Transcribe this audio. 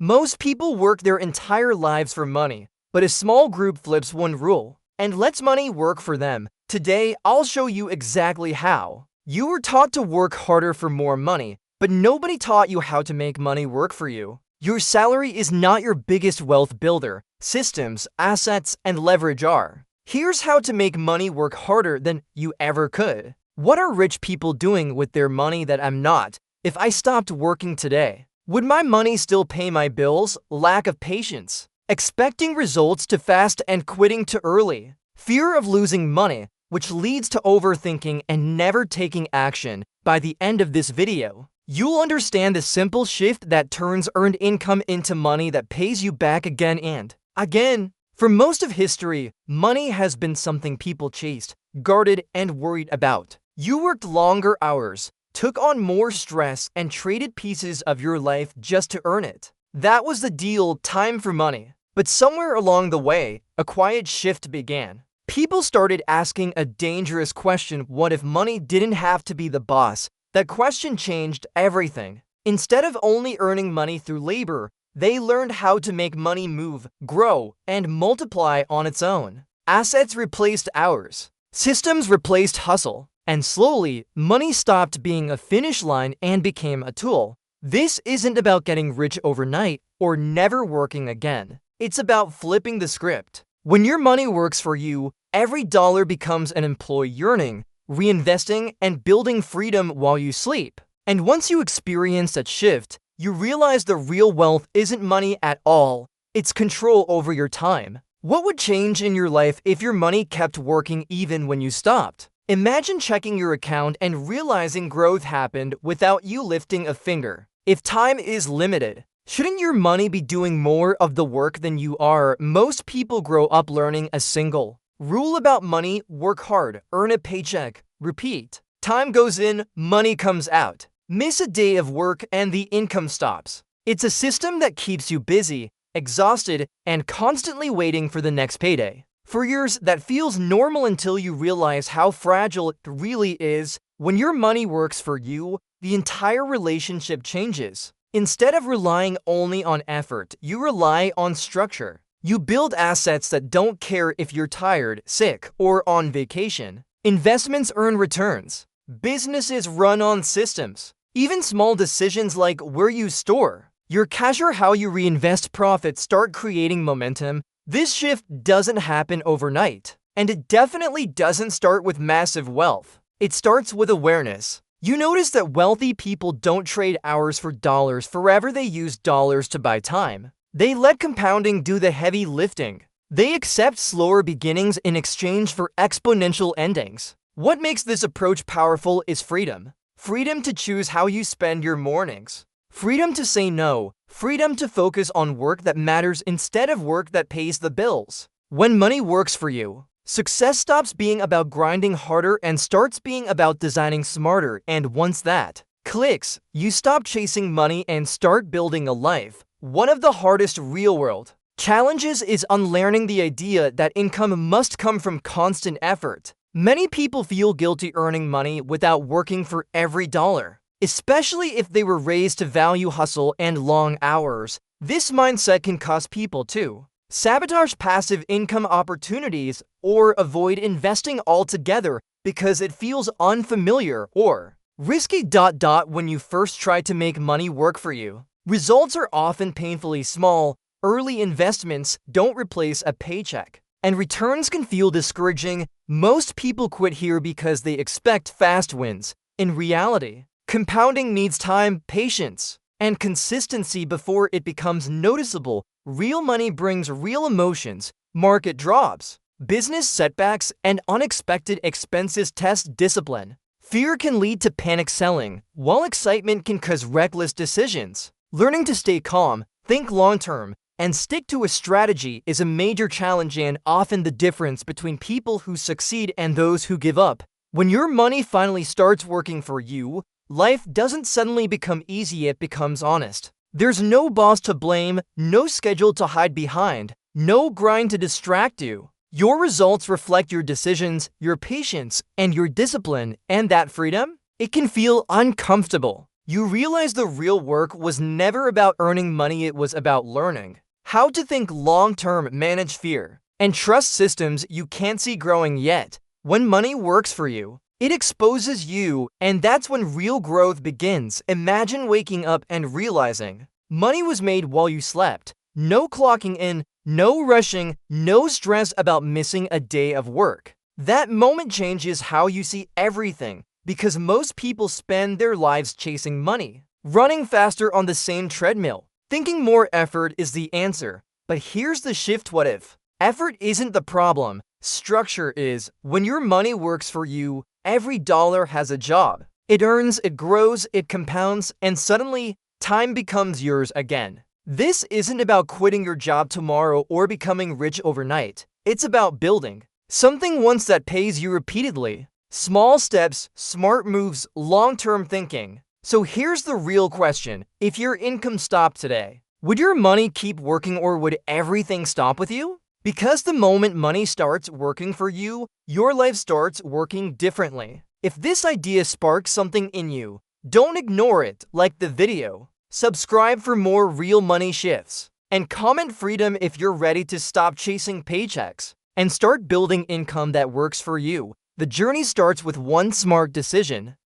Most people work their entire lives for money, but a small group flips one rule and lets money work for them. Today, I'll show you exactly how. You were taught to work harder for more money, but nobody taught you how to make money work for you. Your salary is not your biggest wealth builder. Systems, assets, and leverage are. Here's how to make money work harder than you ever could. What are rich people doing with their money that I'm not? If I stopped working today, would my money still pay my bills? Lack of patience. Expecting results too fast and quitting too early. Fear of losing money, which leads to overthinking and never taking action. By the end of this video, you'll understand the simple shift that turns earned income into money that pays you back again and again. For most of history, money has been something people chased, guarded, and worried about. You worked longer hours, took on more stress, and traded pieces of your life just to earn it. That was the deal, time for money. But somewhere along the way, a quiet shift began. People started asking a dangerous question: what if money didn't have to be the boss? That question changed everything. Instead of only earning money through labor, they learned how to make money move, grow, and multiply on its own. Assets replaced hours. Systems replaced hustle. And slowly, money stopped being a finish line and became a tool. This isn't about getting rich overnight or never working again. It's about flipping the script. When your money works for you, every dollar becomes an employee earning, reinvesting, and building freedom while you sleep. And once you experience that shift, you realize the real wealth isn't money at all. It's control over your time. What would change in your life if your money kept working even when you stopped? Imagine checking your account and realizing growth happened without you lifting a finger. If time is limited, shouldn't your money be doing more of the work than you are? Most people grow up learning a single rule about money: work hard, earn a paycheck, repeat. Time goes in, money comes out. Miss a day of work and the income stops. It's a system that keeps you busy, exhausted, and constantly waiting for the next payday. For years, that feels normal until you realize how fragile it really is. When your money works for you, the entire relationship changes. Instead of relying only on effort, you rely on structure. You build assets that don't care if you're tired, sick, or on vacation. Investments earn returns. Businesses run on systems. Even small decisions like where you store your cash or how you reinvest profits start creating momentum. This shift doesn't happen overnight, and it definitely doesn't start with massive wealth. It starts with awareness. You notice that wealthy people don't trade hours for dollars. Forever they use dollars to buy time. They let compounding do the heavy lifting. They accept slower beginnings in exchange for exponential endings. What makes this approach powerful is freedom. Freedom to choose how you spend your mornings. Freedom to say no. Freedom to focus on work that matters instead of work that pays the bills. When money works for you, success stops being about grinding harder and starts being about designing smarter. And once that clicks, you stop chasing money and start building a life. One of the hardest real-world challenges is unlearning the idea that income must come from constant effort. Many people feel guilty earning money without working for every dollar, especially if they were raised to value hustle and long hours. This mindset can cause people to sabotage passive income opportunities or avoid investing altogether because it feels unfamiliar or risky. When you first try to make money work for you, results are often painfully small. Early investments don't replace a paycheck, and returns can feel discouraging. Most people quit here because they expect fast wins. In reality, compounding needs time, patience, and consistency before it becomes noticeable. Real money brings real emotions. Market drops, business setbacks, and unexpected expenses test discipline. Fear can lead to panic selling, while excitement can cause reckless decisions. Learning to stay calm, think long-term, and stick to a strategy is a major challenge and often the difference between people who succeed and those who give up. When your money finally starts working for you, life doesn't suddenly become easy, it becomes honest. There's no boss to blame, no schedule to hide behind, no grind to distract you. Your results reflect your decisions, your patience, and your discipline, and that freedom, it can feel uncomfortable. you realize the real work was never about earning money, it was about learning how to think long-term, manage fear, and trust systems you can't see growing yet. When money works for you, it exposes you, and that's when real growth begins. Imagine waking up and realizing money was made while you slept. No clocking in, no rushing, no stress about missing a day of work. That moment changes how you see everything, because most people spend their lives chasing money, running faster on the same treadmill, thinking more effort is the answer. But here's the shift: what if effort isn't the problem, structure is? When your money works for you, every dollar has a job. It earns, it grows, it compounds, and suddenly, time becomes yours again. This isn't about quitting your job tomorrow or becoming rich overnight. It's about building something once that pays you repeatedly. Small steps, smart moves, long-term thinking. So here's the real question. If your income stopped today, would your money keep working or would everything stop with you? Because the moment money starts working for you, your life starts working differently. If this idea sparks something in you, don't ignore it. Like the video, subscribe for more real money shifts, and comment freedom if you're ready to stop chasing paychecks and start building income that works for you. The journey starts with one smart decision.